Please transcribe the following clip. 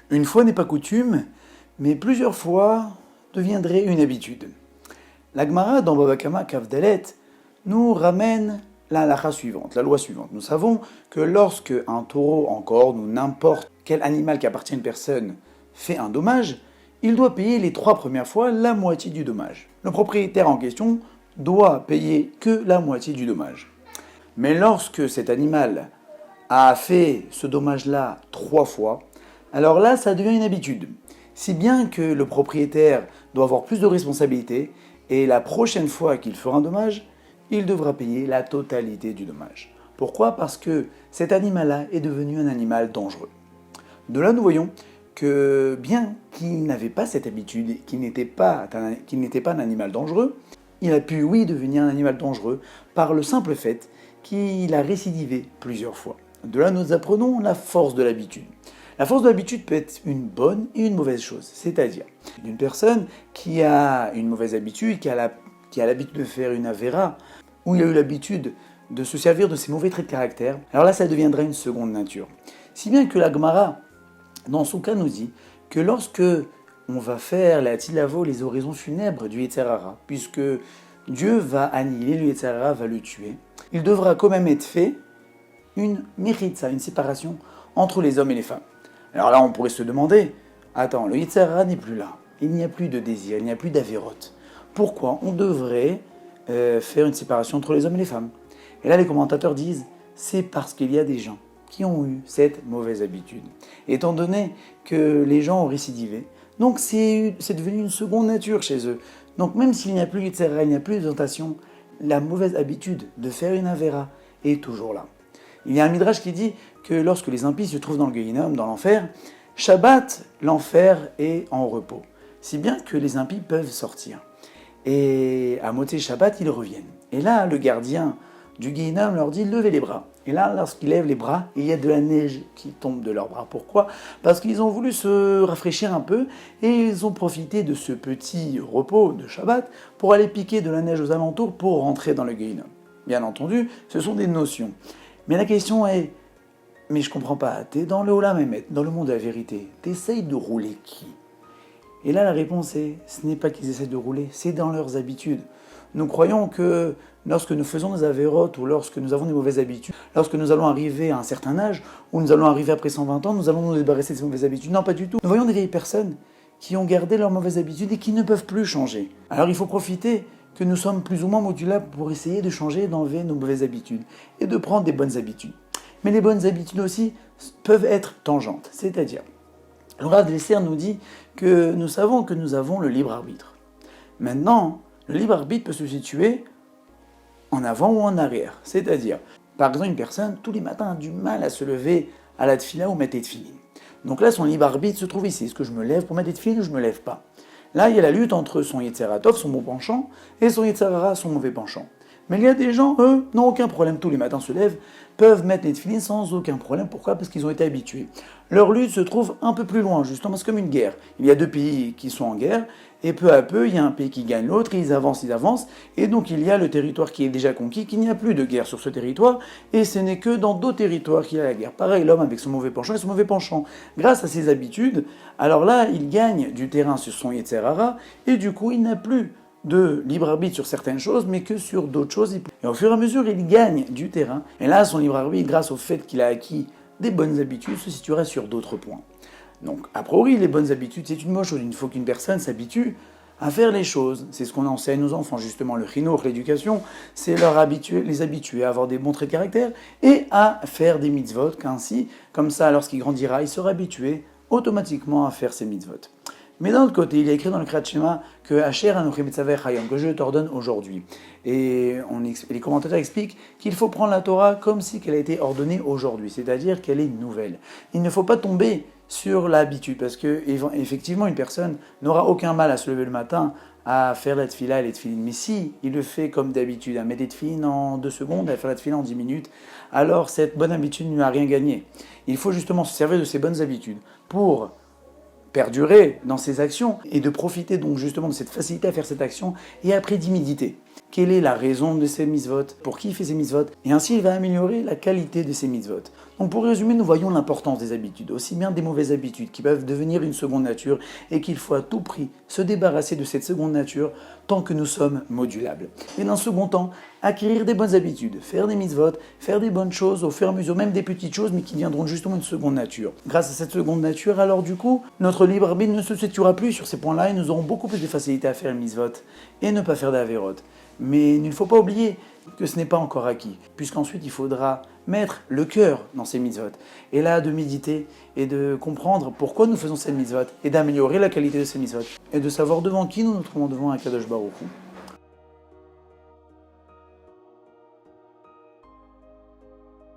Une fois n'est pas coutume, mais plusieurs fois deviendrait une habitude. La Gemara dans Baba Kama Kavdalet nous ramène la halakha suivante, la loi suivante. Nous savons que lorsque un taureau en corne ou n'importe quel animal qui appartient à une personne fait un dommage, il doit payer les 3 premières fois la moitié du dommage. Le propriétaire en question doit payer que la moitié du dommage. Mais lorsque cet animal a fait ce dommage-là 3 fois, alors là, ça devient une habitude. Si bien que le propriétaire doit avoir plus de responsabilités, et la prochaine fois qu'il fera un dommage, il devra payer la totalité du dommage. Pourquoi ? Parce que cet animal-là est devenu un animal dangereux. De là, nous voyons que bien qu'il n'avait pas cette habitude, qu'il n'était pas un animal dangereux, il a pu, oui, devenir un animal dangereux par le simple fait qu'il a récidivé plusieurs fois. De là, nous apprenons la force de l'habitude. La force de l'habitude peut être une bonne et une mauvaise chose. C'est-à-dire, une personne qui a une mauvaise habitude, qui a l'habitude de faire une avéra, ou il a eu l'habitude de se servir de ses mauvais traits de caractère, alors là, ça deviendra une seconde nature. Si bien que la Gemara, dans son cas, nous dit que lorsque on va faire la tilavo, les oraisons funèbres du Yetzer Hara, puisque Dieu va annihiler le Yetzer Hara, va le tuer, il devra quand même être fait une mechitza, une séparation entre les hommes et les femmes. Alors là, on pourrait se demander, attends, le Yetzer Hara n'est plus là, il n'y a plus de désir, il n'y a plus d'avérote. Pourquoi on devrait faire une séparation entre les hommes et les femmes ? Et là, les commentateurs disent, c'est parce qu'il y a des gens qui ont eu cette mauvaise habitude. Étant donné que les gens ont récidivé, donc c'est devenu une seconde nature chez eux. Donc même s'il n'y a plus de Yetzer Hara, il n'y a plus de tentation, la mauvaise habitude de faire une avéra est toujours là. Il y a un midrash qui dit que lorsque les impies se trouvent dans le Gehinnom, dans l'enfer, Shabbat, l'enfer est en repos. Si bien que les impies peuvent sortir. Et à Motzei Shabbat, ils reviennent. Et là, le gardien du Gehinnom leur dit « levez les bras ». Et là, lorsqu'ils lèvent les bras, il y a de la neige qui tombe de leurs bras. Pourquoi ? Parce qu'ils ont voulu se rafraîchir un peu et ils ont profité de ce petit repos de Shabbat pour aller piquer de la neige aux alentours pour rentrer dans le Gehinnom. Bien entendu, ce sont des notions. Mais la question est, mais je comprends pas, t'es dans le Olam Emet, dans le monde de la vérité, t'essayes de rouler qui ? Et là, la réponse est, ce n'est pas qu'ils essaient de rouler, c'est dans leurs habitudes. Nous croyons que lorsque nous faisons des avérotes ou lorsque nous avons des mauvaises habitudes, lorsque nous allons arriver à un certain âge, ou nous allons arriver après 120 ans, nous allons nous débarrasser de ces mauvaises habitudes. Non, pas du tout. Nous voyons des vieilles personnes qui ont gardé leurs mauvaises habitudes et qui ne peuvent plus changer. Alors il faut profiter que nous sommes plus ou moins modulables pour essayer de changer, d'enlever nos mauvaises habitudes et de prendre des bonnes habitudes. Mais les bonnes habitudes aussi peuvent être tangentes, c'est-à-dire, le Rav Dresser nous dit que nous savons que nous avons le libre arbitre. Maintenant, le libre arbitre peut se situer en avant ou en arrière, c'est-à-dire, par exemple, une personne, tous les matins, a du mal à se lever à la tefila ou mettre les tefilines. Donc là, son libre arbitre se trouve ici. Est-ce que je me lève pour mettre les tefilines ou je ne me lève pas ? Là, il y a la lutte entre son Yetzer Hara Tov, son bon penchant, et son Yetzer Hara, son mauvais penchant. Mais il y a des gens, eux, n'ont aucun problème, tous les matins se lèvent, peuvent mettre les tefilines sans aucun problème. Pourquoi ? Parce qu'ils ont été habitués. Leur lutte se trouve un peu plus loin, justement, c'est comme une guerre. Il y a 2 pays qui sont en guerre, et peu à peu, il y a un pays qui gagne l'autre, ils avancent, et donc il y a le territoire qui est déjà conquis, qu'il n'y a plus de guerre sur ce territoire, et ce n'est que dans d'autres territoires qu'il y a la guerre. Pareil, l'homme avec son mauvais penchant et son mauvais penchant. Grâce à ses habitudes, alors là, il gagne du terrain sur son Yetzer Hara, et du coup, il n'a plus de libre arbitre sur certaines choses, mais que sur d'autres choses. Et au fur et à mesure, il gagne du terrain. Et là, son libre arbitre, grâce au fait qu'il a acquis des bonnes habitudes, se situera sur d'autres points. Donc, a priori, les bonnes habitudes, c'est une bonne chose. Il faut qu'une personne s'habitue à faire les choses. C'est ce qu'on enseigne aux enfants, justement. Le chinour, l'éducation, c'est les habituer à avoir des bons traits de caractère et à faire des mitzvot, qu'ainsi, comme ça, lorsqu'il grandira, il sera habitué automatiquement à faire ses mitzvot. Mais d'un autre côté, il y a écrit dans le Kriyat Shema que Asher Anochi Metzaver Hayom, que je t'ordonne aujourd'hui. Et les commentateurs expliquent qu'il faut prendre la Torah comme si elle a été ordonnée aujourd'hui, c'est-à-dire qu'elle est nouvelle. Il ne faut pas tomber sur l'habitude, parce que effectivement, une personne n'aura aucun mal à se lever le matin, à faire la tefila et les tefilines. Mais si il le fait comme d'habitude, à mettre des tefilines en 2 secondes, à faire la tefila en 10 minutes, alors cette bonne habitude ne lui a rien gagné. Il faut justement se servir de ces bonnes habitudes pour perdurer dans ses actions et de profiter donc justement de cette facilité à faire cette action et après d'y méditer. quelle est la raison de ces mitzvot, pour qui il fait ces mitzvot, et ainsi il va améliorer la qualité de ces mitzvot. Donc pour résumer, nous voyons l'importance des habitudes, aussi bien des mauvaises habitudes qui peuvent devenir une seconde nature et qu'il faut à tout prix se débarrasser de cette seconde nature tant que nous sommes modulables. Et dans un second temps, acquérir des bonnes habitudes, faire des mitzvot, faire des bonnes choses au fur et à mesure, même des petites choses mais qui viendront justement une seconde nature. Grâce à cette seconde nature, alors du coup, notre libre arbitre ne se situera plus sur ces points-là et nous aurons beaucoup plus de facilité à faire le mitzvot et ne pas faire d'avéroth. Mais il ne faut pas oublier que ce n'est pas encore acquis, puisqu'ensuite il faudra mettre le cœur dans ces mitzvot, et là de méditer et de comprendre pourquoi nous faisons ces mitzvot, et d'améliorer la qualité de ces mitzvot, et de savoir devant qui nous nous trouvons devant un Kadosh Baruch Hu.